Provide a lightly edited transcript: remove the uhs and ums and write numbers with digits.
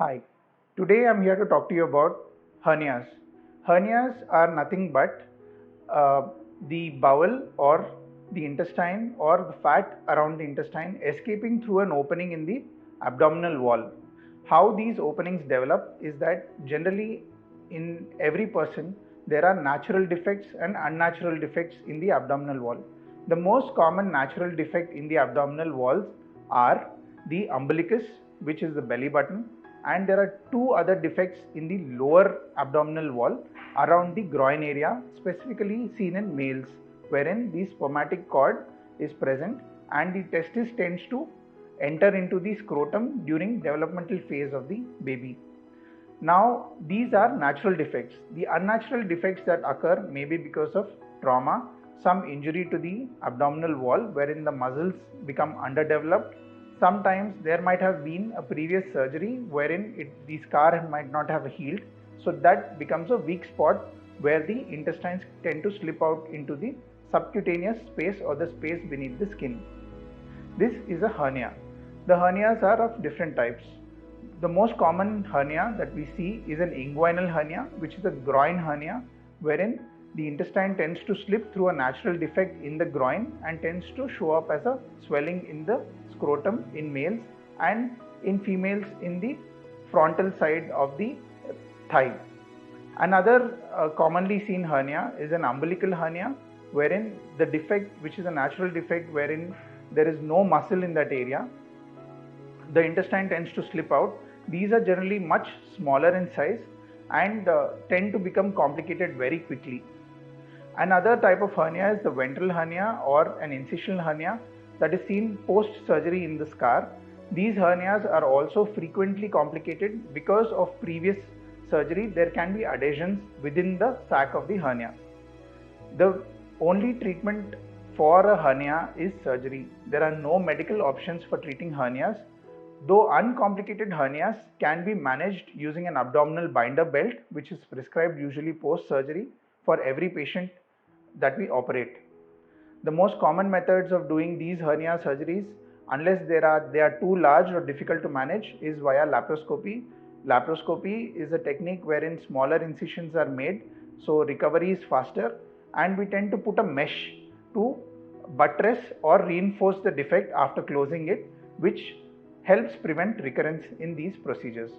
Hi, today I'm here to talk to you about hernias. Hernias are nothing but the bowel or the intestine or the fat around the intestine escaping through an opening in the abdominal wall. How these openings develop is that generally in every person there are natural defects and unnatural defects in the abdominal wall. The most common natural defect in the abdominal walls are the umbilicus, which is the belly button, and there are two other defects in the lower abdominal wall around the groin area, specifically seen in males, wherein the spermatic cord is present and the testis tends to enter into the scrotum during developmental phase of the baby. Now, these are natural defects. The unnatural defects that occur may be because of trauma, some injury to the abdominal wall wherein the muscles become underdeveloped. Sometimes there might have been a previous surgery wherein the scar might not have healed, so that becomes a weak spot where the intestines tend to slip out into the subcutaneous space or the space beneath the skin. This is a hernia. The hernias are of different types. The most common hernia that we see is an inguinal hernia, which is a groin hernia, wherein the intestine tends to slip through a natural defect in the groin and tends to show up as a swelling in the scrotum in males, and in females in the frontal side of the thigh. Another commonly seen hernia is an umbilical hernia, wherein the defect, which is a natural defect wherein there is no muscle in that area, the intestine tends to slip out. These are generally much smaller in size and tend to become complicated very quickly. Another type of hernia is the ventral hernia or an incisional hernia that is seen post-surgery in the scar. These hernias are also frequently complicated because of previous surgery. There can be adhesions within the sac of the hernia. The only treatment for a hernia is surgery. There are no medical options for treating hernias. Though uncomplicated hernias can be managed using an abdominal binder belt, which is prescribed usually post-surgery for every patient that we operate. The most common methods of doing these hernia surgeries, unless they are too large or difficult to manage, is via laparoscopy. Laparoscopy is a technique wherein smaller incisions are made, so recovery is faster, and we tend to put a mesh to buttress or reinforce the defect after closing it, which helps prevent recurrence in these procedures.